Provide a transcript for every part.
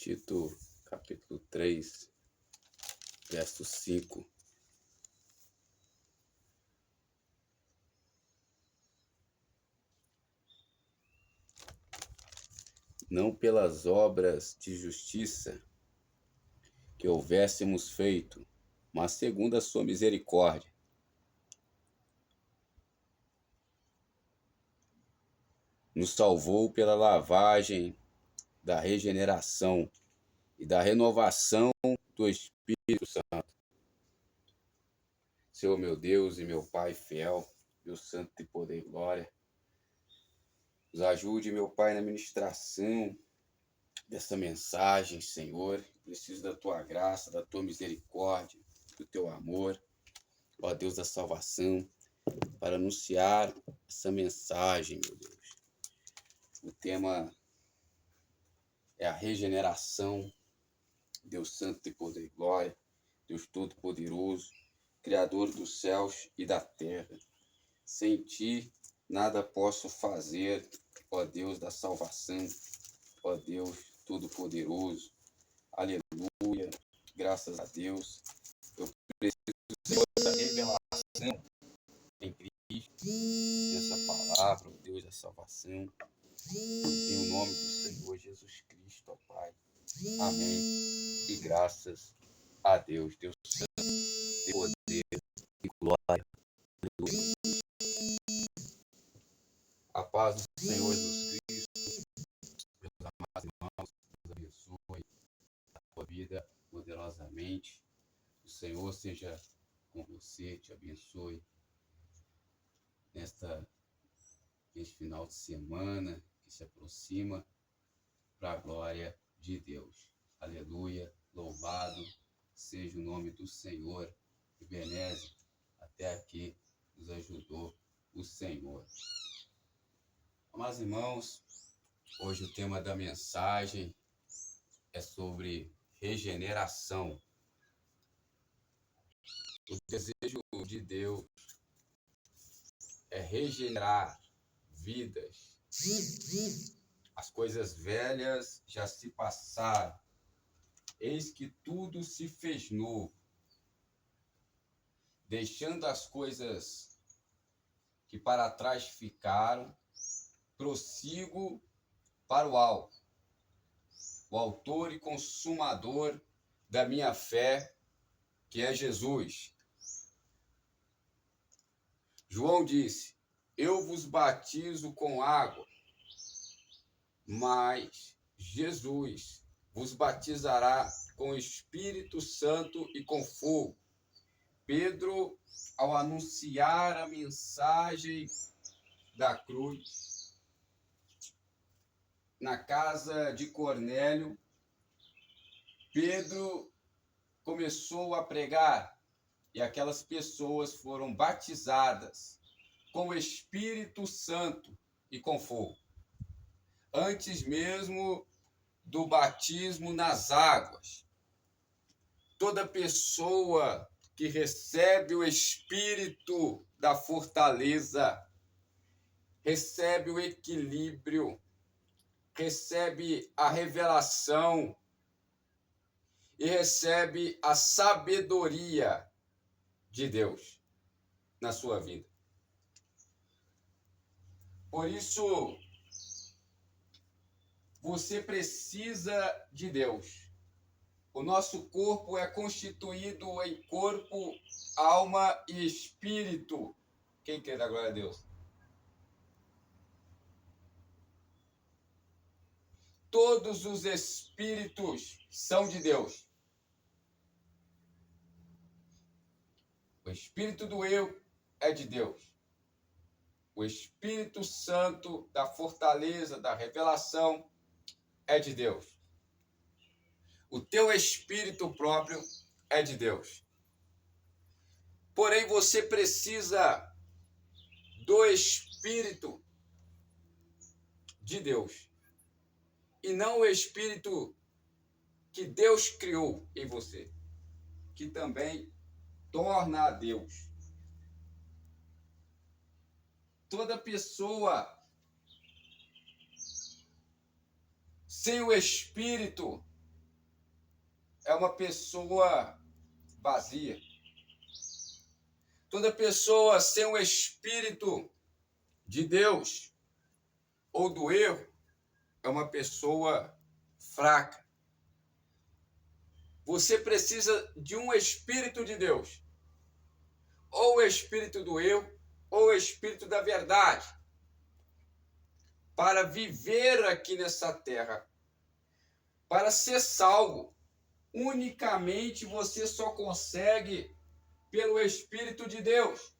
Tito, capítulo 3, verso 5. Não pelas obras de justiça que houvéssemos feito, mas segundo a sua misericórdia. Nos salvou pela lavagem da regeneração e da renovação do Espírito Santo. Senhor, meu Deus e meu Pai fiel, meu santo de poder e glória, nos ajude, meu Pai, na ministração dessa mensagem, Senhor. Preciso da Tua graça, da Tua misericórdia, do Teu amor, ó Deus da salvação, para anunciar essa mensagem, meu Deus. O tema é a regeneração, Deus santo de poder e glória, Deus todo-poderoso, Criador dos céus e da terra. Sem Ti, nada posso fazer, ó Deus da salvação, ó Deus todo-poderoso. Aleluia, graças a Deus. Eu preciso, Senhor, da revelação em Cristo, nessa palavra, ó Deus da salvação. Em o nome do Senhor Jesus Cristo, ó Pai. Amém. E graças a Deus, Deus santo, de poder e glória. Aleluia. A paz do Senhor Jesus Cristo, meus amados irmãos, Deus abençoe a tua vida poderosamente. O Senhor seja com você, te abençoe neste final de semana que se aproxima, para a glória de Deus. Aleluia, louvado seja o nome do Senhor, Ebenezer, até aqui nos ajudou o Senhor. Amados irmãos, hoje o tema da mensagem é sobre regeneração. O desejo de Deus é regenerar vidas. As coisas velhas já se passaram, eis que tudo se fez novo. Deixando as coisas que para trás ficaram, prossigo para o alto, o autor e consumador da minha fé, que é Jesus. João disse: eu vos batizo com água, mas Jesus vos batizará com o Espírito Santo e com fogo. Pedro, ao anunciar a mensagem da cruz na casa de Cornélio, Pedro começou a pregar e aquelas pessoas foram batizadas com o Espírito Santo e com fogo. Antes mesmo do batismo nas águas, toda pessoa que recebe o Espírito da fortaleza, recebe o equilíbrio, recebe a revelação e recebe a sabedoria de Deus na sua vida. Por isso, você precisa de Deus. O nosso corpo é constituído em corpo, alma e espírito. Quem quer dar glória a Deus? Todos os espíritos são de Deus. O espírito do eu é de Deus. O Espírito Santo da fortaleza, da revelação, é de Deus. O teu espírito próprio é de Deus. Porém, você precisa do Espírito de Deus. E não o Espírito que Deus criou em você, que também torna a Deus. Toda pessoa sem o Espírito é uma pessoa vazia. Toda pessoa sem o Espírito de Deus ou do erro é uma pessoa fraca. Você precisa de um Espírito de Deus, ou o Espírito do erro, ou o Espírito da verdade, para viver aqui nessa terra, para ser salvo. Unicamente você só consegue pelo Espírito de Deus.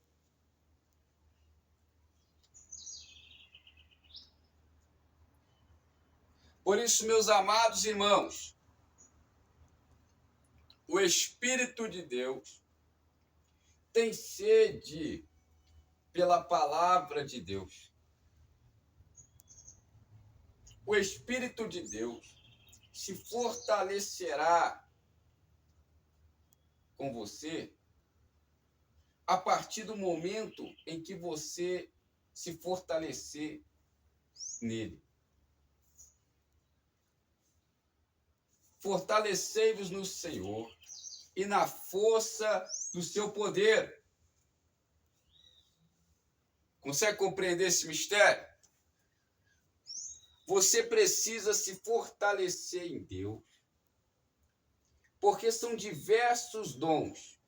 Por isso, meus amados irmãos, o Espírito de Deus tem sede pela palavra de Deus. O Espírito de Deus se fortalecerá com você a partir do momento em que você se fortalecer nele. Fortalecei-vos no Senhor e na força do seu poder. Consegue compreender esse mistério? Você precisa se fortalecer em Deus, porque são diversos dons.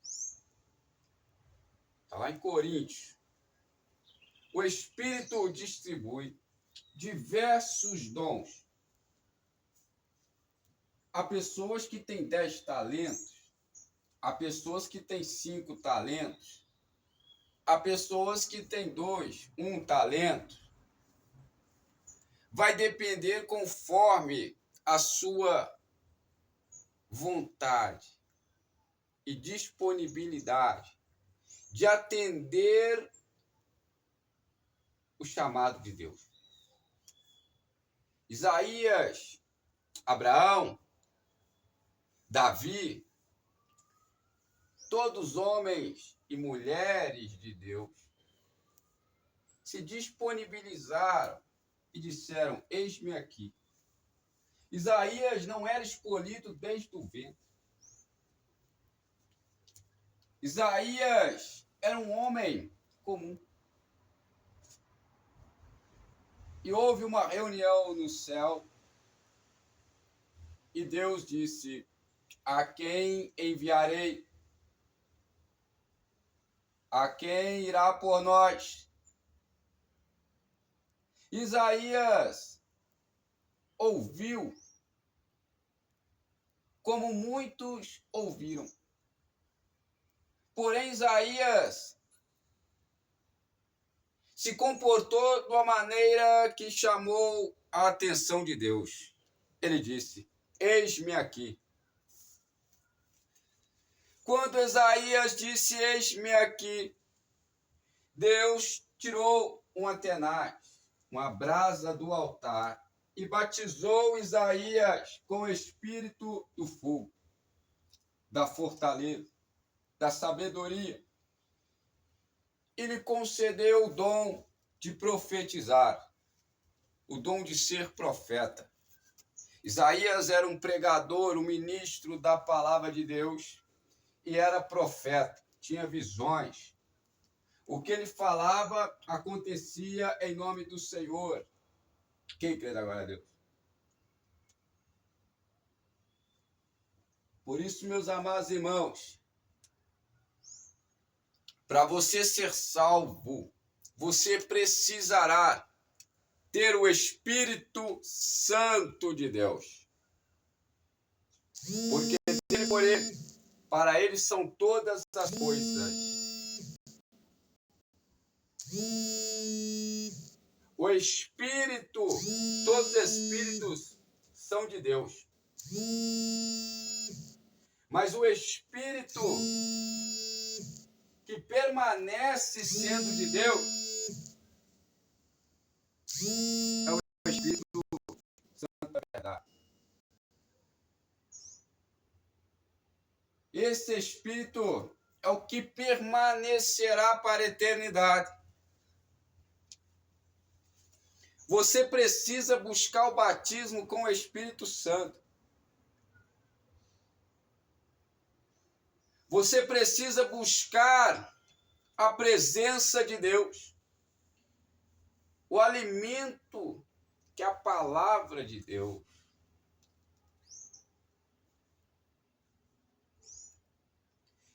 Está lá em Coríntios. O Espírito distribui diversos dons. Há pessoas que têm 10 talentos, há pessoas que têm 5 talentos, há pessoas que têm 2, 1 talento. Vai depender conforme a sua vontade e disponibilidade de atender o chamado de Deus. Isaías, Abraão, Davi, todos homens e mulheres de Deus se disponibilizaram e disseram: eis-me aqui. Isaías não era escolhido desde o ventre. Isaías era um homem comum. E houve uma reunião no céu e Deus disse: a quem enviarei? A quem irá por nós? Isaías ouviu como muitos ouviram. Porém, Isaías se comportou de uma maneira que chamou a atenção de Deus. Ele disse: eis-me aqui. Quando Isaías disse: eis-me aqui, Deus tirou um atenaz, uma brasa do altar, e batizou Isaías com o espírito do fogo, da fortaleza, da sabedoria. E lhe concedeu o dom de profetizar, o dom de ser profeta. Isaías era um pregador, um ministro da palavra de Deus, e era profeta, tinha visões. O que ele falava acontecia em nome do Senhor. Quem crê agora a Deus? Por isso, meus amados irmãos, para você ser salvo, você precisará ter o Espírito Santo de Deus. Porque dele por ele, para ele são todas as coisas. O Espírito, todos os Espíritos são de Deus. Mas o Espírito que permanece sendo de Deus é o Espírito Santo da verdade. Esse Espírito é o que permanecerá para a eternidade. Você precisa buscar o batismo com o Espírito Santo. Você precisa buscar a presença de Deus. O alimento que é a palavra de Deus.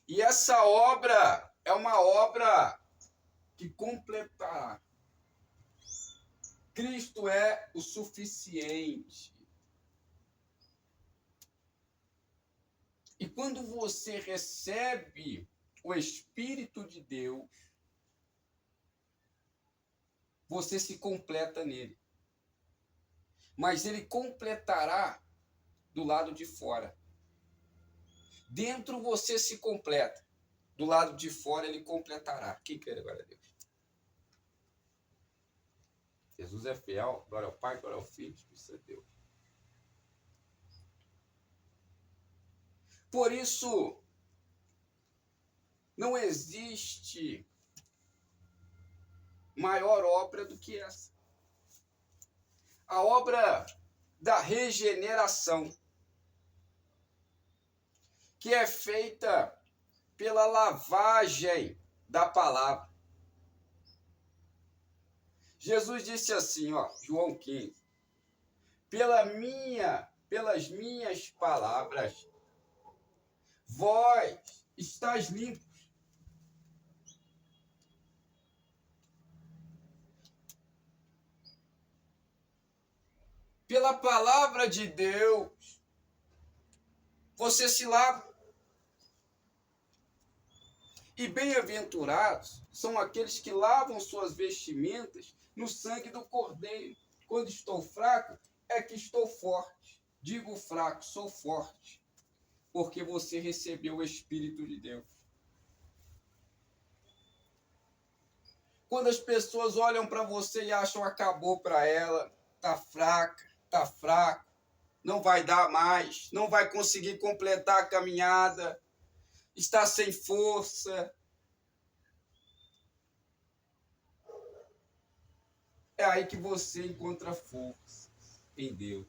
E essa obra é uma obra que completará. Cristo é o suficiente. E quando você recebe o Espírito de Deus, você se completa nele. Mas ele completará do lado de fora. Dentro você se completa. Do lado de fora ele completará. Quem quer agora a Deus? Jesus é fiel. Glória ao Pai, glória ao Filho, Espírito de Deus. Por isso, não existe maior obra do que essa. A obra da regeneração, que é feita pela lavagem da palavra. Jesus disse assim, João 15, pelas minhas palavras, vós estáis limpos. Pela palavra de Deus, você se lava. E bem-aventurados são aqueles que lavam suas vestimentas no sangue do Cordeiro. Quando estou fraco, é que estou forte. Digo fraco, sou forte, porque você recebeu o Espírito de Deus. Quando as pessoas olham para você e acham que acabou para ela, tá fraca, tá fraco, não vai dar mais, não vai conseguir completar a caminhada, está sem força. É aí que você encontra força em Deus.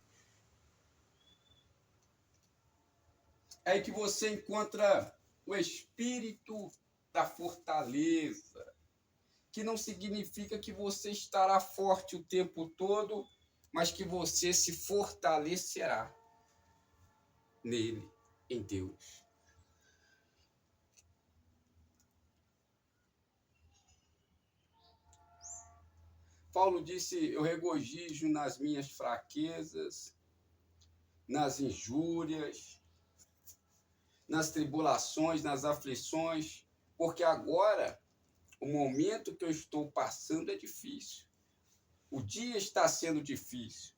É aí que você encontra o espírito da fortaleza, que não significa que você estará forte o tempo todo, mas que você se fortalecerá nele, em Deus. Paulo disse, eu regozijo nas minhas fraquezas, nas injúrias, nas tribulações, nas aflições, porque agora o momento que eu estou passando é difícil. O dia está sendo difícil.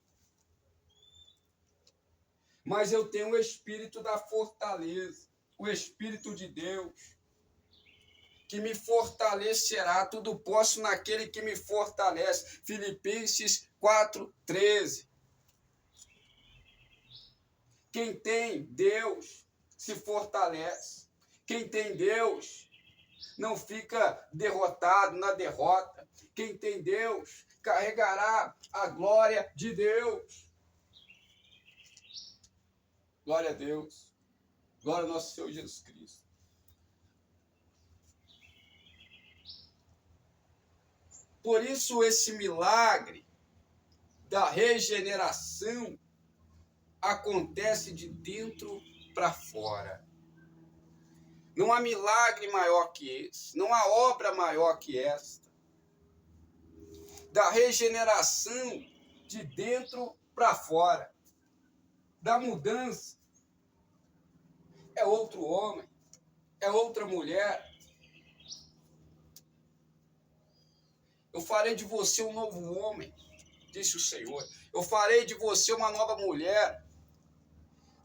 Mas eu tenho o espírito da fortaleza, o Espírito de Deus, que me fortalecerá. Tudo posso naquele que me fortalece. Filipenses 4:13. Quem tem Deus se fortalece. Quem tem Deus não fica derrotado na derrota. Quem tem Deus carregará a glória de Deus. Glória a Deus. Glória ao nosso Senhor Jesus Cristo. Por isso esse milagre da regeneração acontece de dentro para fora. Não há milagre maior que esse, não há obra maior que esta. Da regeneração de dentro para fora. Da mudança. É outro homem, é outra mulher. Eu farei de você um novo homem, disse o Senhor. Eu farei de você uma nova mulher.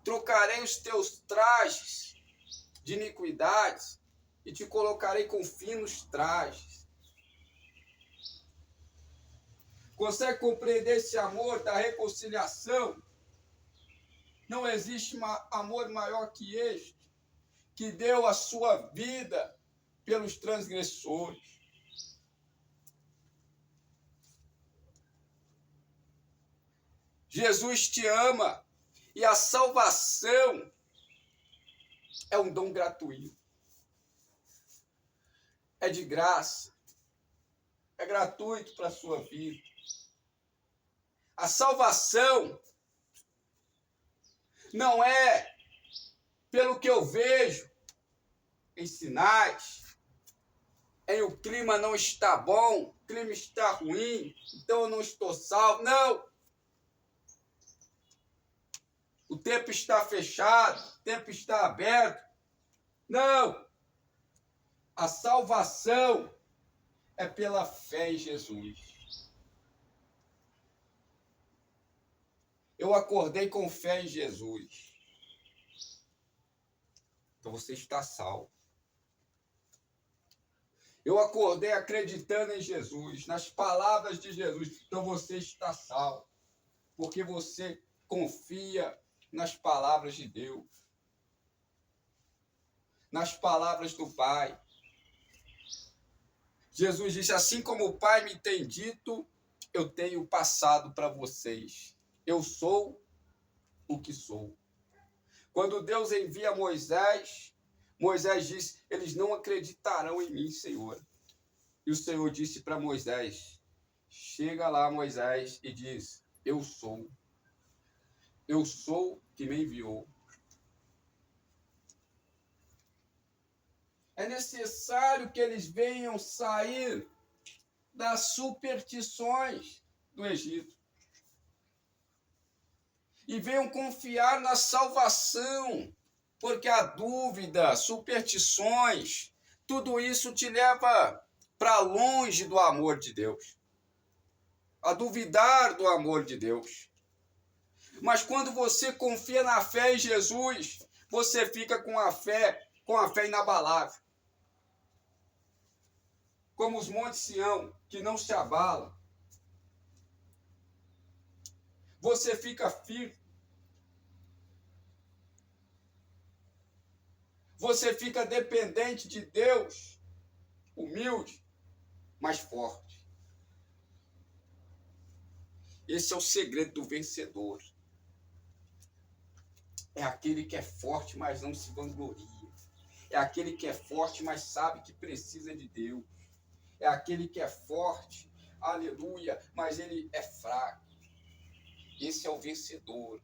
Trocarei os teus trajes de iniquidades e te colocarei com finos trajes. Consegue compreender esse amor da reconciliação? Não existe amor maior que este, que deu a sua vida pelos transgressores. Jesus te ama e a salvação é um dom gratuito. é de graça, é gratuito para a sua vida. A salvação não é pelo que eu vejo em sinais, em o clima não está bom, o clima está ruim, então eu não estou salvo. Não! O tempo está fechado, o tempo está aberto. Não! A salvação é pela fé em Jesus. Eu acordei com fé em Jesus. Então você está salvo. Eu acordei acreditando em Jesus, nas palavras de Jesus. Então você está salvo. Porque você confia nas palavras de Deus. Nas palavras do Pai. Jesus disse, assim como o Pai me tem dito, eu tenho passado para vocês. Eu sou o que sou. Quando Deus envia Moisés, Moisés disse, eles não acreditarão em mim, Senhor. E o Senhor disse para Moisés, chega lá, Moisés, e diz, eu sou que me enviou. É necessário que eles venham sair das superstições do Egito e venham confiar na salvação, porque a dúvida, superstições, tudo isso te leva para longe do amor de Deus, a duvidar do amor de Deus. Mas quando você confia na fé em Jesus, você fica com a fé inabalável. Como os montes Sião, que não se abalam. Você fica firme. Você fica dependente de Deus, humilde, mas forte. Esse é o segredo do vencedor. É aquele que é forte, mas não se vangloria. É aquele que é forte, mas sabe que precisa de Deus. É aquele que é forte, aleluia, mas ele é fraco. Esse é o vencedor.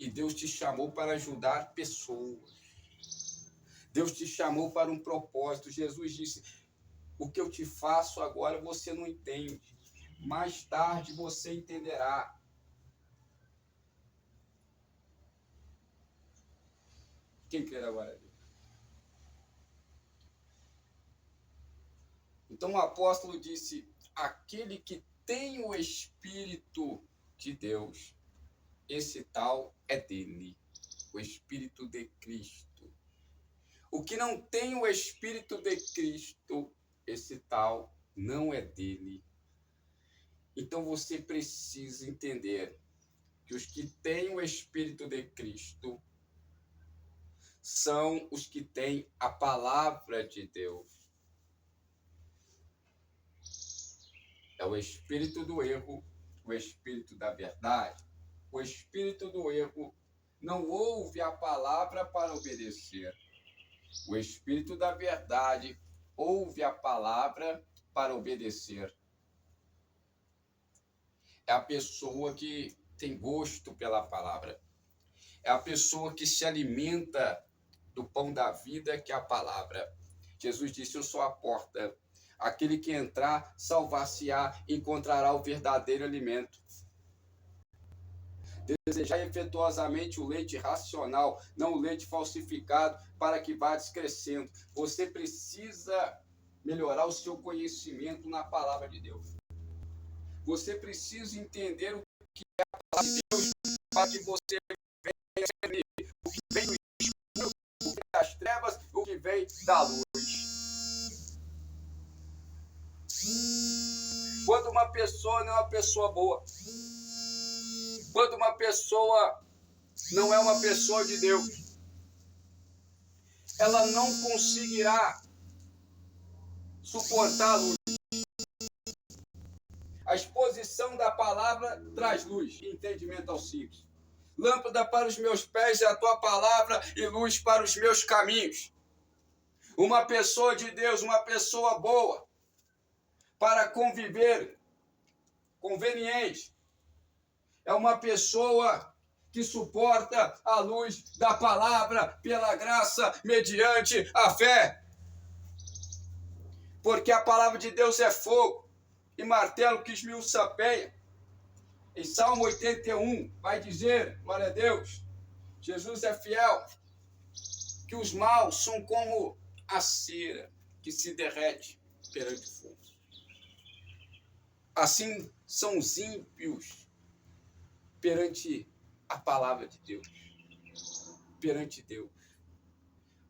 E Deus te chamou para ajudar pessoas. Deus te chamou para um propósito. Jesus disse, o que eu te faço agora você não entende. Mais tarde você entenderá. Quem crê agora? Então o apóstolo disse, aquele que tem o Espírito de Deus, esse tal é dele, o Espírito de Cristo. O que não tem o Espírito de Cristo, esse tal não é dele. Então você precisa entender que os que têm o Espírito de Cristo são os que têm a palavra de Deus. É o espírito do erro, o espírito da verdade. O espírito do erro não ouve a palavra para obedecer. O espírito da verdade ouve a palavra para obedecer. É a pessoa que tem gosto pela palavra. É a pessoa que se alimenta do pão da vida, que é a palavra. Jesus disse, eu sou a porta. Aquele que entrar, salvar-se-á, encontrará o verdadeiro alimento. Desejar efetuosamente o leite racional, não o leite falsificado, para que vá descrescendo. Você precisa melhorar o seu conhecimento na palavra de Deus. Você precisa entender o que é a palavra de Deus, para que você venha discernir o que vem do escuro, o que vem das trevas, o que vem da luz. Quando uma pessoa não é uma pessoa boa, quando uma pessoa não é uma pessoa de Deus, ela não conseguirá suportar a luz. A exposição da palavra traz luz e entendimento aos simples. Lâmpada para os meus pés é a tua palavra e luz para os meus caminhos. Uma pessoa de Deus, uma pessoa boa, para conviver conveniente, é uma pessoa que suporta a luz da palavra pela graça mediante a fé. Porque a palavra de Deus é fogo e martelo que esmiuça a penha. Em Salmo 81 vai dizer, glória a Deus, Jesus é fiel, que os maus são como a cera que se derrete perante o fogo. Assim são os ímpios perante a palavra de Deus, perante Deus.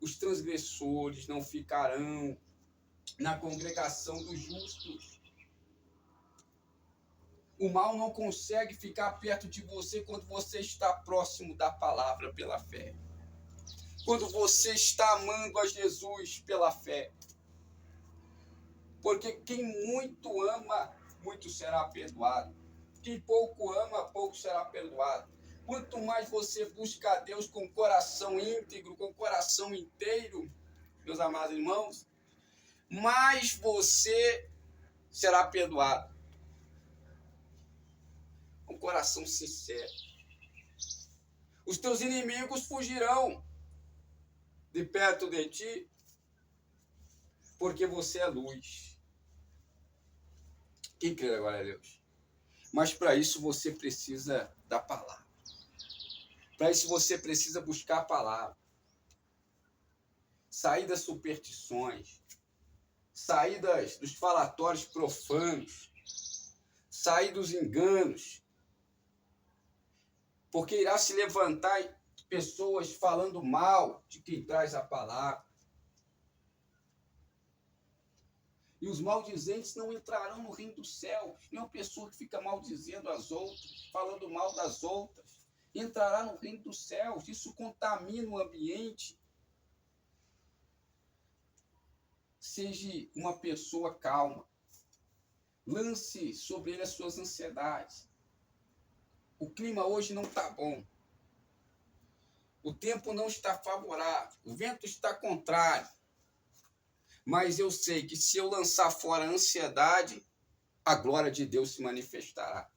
Os transgressores não ficarão na congregação dos justos. O mal não consegue ficar perto de você quando você está próximo da palavra pela fé. Quando você está amando a Jesus pela fé. Porque quem muito ama, muito será perdoado. Quem pouco ama, pouco será perdoado. Quanto mais você busca a Deus com coração íntegro, com coração inteiro, meus amados irmãos, mais você será perdoado. Com coração sincero. Os teus inimigos fugirão de perto de ti, porque você é luz. Quem crê agora, Deus? Mas para isso você precisa da palavra. Para isso você precisa buscar a palavra. Sair das superstições. Sair dos falatórios profanos. Sair dos enganos. Porque irá se levantar pessoas falando mal de quem traz a palavra. E os maldizentes não entrarão no reino dos céus. Nem uma pessoa que fica maldizendo as outras, falando mal das outras, entrará no reino dos céus. Isso contamina o ambiente. Seja uma pessoa calma. Lance sobre ele as suas ansiedades. O clima hoje não está bom. O tempo não está favorável. O vento está contrário. Mas eu sei que se eu lançar fora a ansiedade, a glória de Deus se manifestará.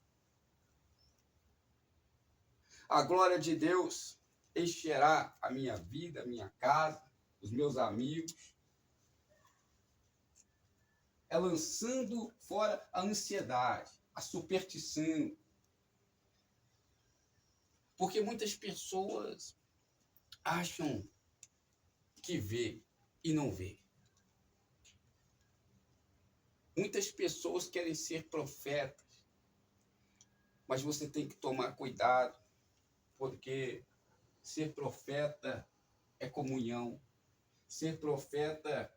A glória de Deus encherá a minha vida, a minha casa, os meus amigos. É lançando fora a ansiedade, a superstição. Porque muitas pessoas acham que vê e não vê. Muitas pessoas querem ser profetas, mas você tem que tomar cuidado, porque ser profeta é comunhão, ser profeta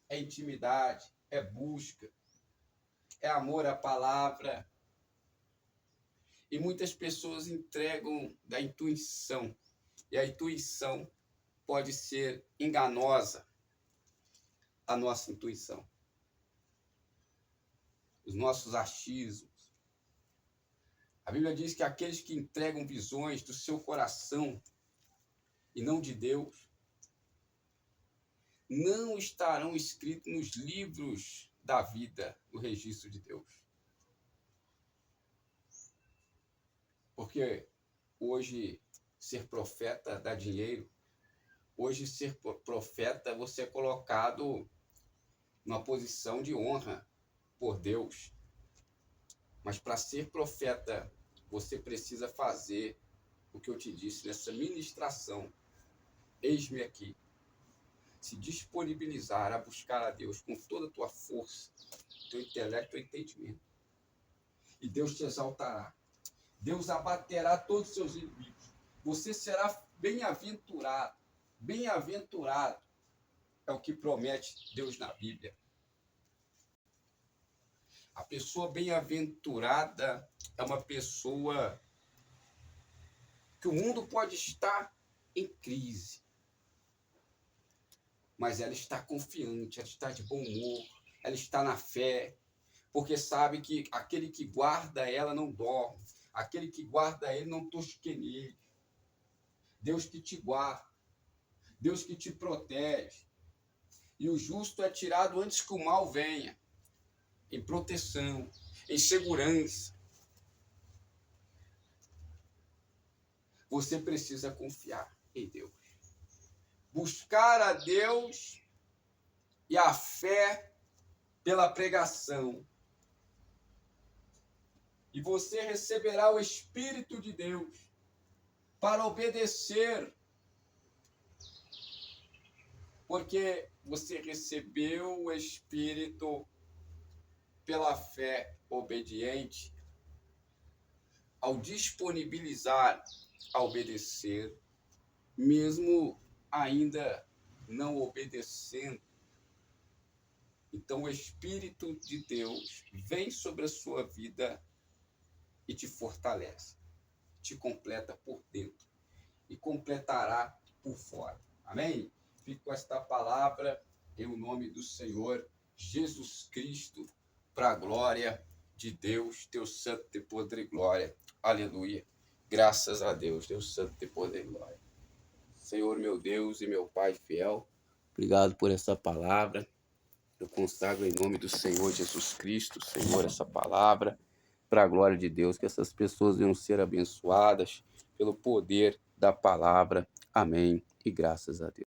é intimidade, é busca, é amor à palavra. E muitas pessoas entregam da intuição, e a intuição pode ser enganosa, a nossa intuição. Os nossos achismos. A Bíblia diz que aqueles que entregam visões do seu coração e não de Deus, não estarão escritos nos livros da vida, no registro de Deus. Porque hoje ser profeta dá dinheiro. Hoje ser profeta você é colocado numa posição de honra por Deus. Mas para ser profeta, você precisa fazer o que eu te disse nessa ministração. Eis-me aqui. Se disponibilizar a buscar a Deus com toda a tua força, teu intelecto, teu entendimento. E Deus te exaltará. Deus abaterá todos os seus inimigos. Você será bem-aventurado. Bem-aventurado é o que promete Deus na Bíblia. A pessoa bem-aventurada é uma pessoa que o mundo pode estar em crise, mas ela está confiante, ela está de bom humor, ela está na fé, porque sabe que aquele que guarda ela não dorme, aquele que guarda ele não tosqueneja. Deus que te guarda, Deus que te protege, E o justo é tirado antes que o mal venha, em proteção, em segurança. Você precisa confiar em Deus. Buscar a Deus e a fé pela pregação. E você receberá o Espírito de Deus para obedecer. Porque você recebeu o Espírito pela fé obediente, ao disponibilizar a obedecer, mesmo ainda não obedecendo. Então o Espírito de Deus vem sobre a sua vida e te fortalece, te completa por dentro e completará por fora. Amém? Fico com esta palavra em nome do Senhor Jesus Cristo, para a glória de Deus, Deus santo de poder e glória. Aleluia. Graças a Deus, Deus santo de poder e glória. Senhor, meu Deus e meu Pai fiel, obrigado por essa palavra. Eu consagro em nome do Senhor Jesus Cristo, Senhor, essa palavra, para a glória de Deus, que essas pessoas venham ser abençoadas pelo poder da palavra. Amém. E graças a Deus.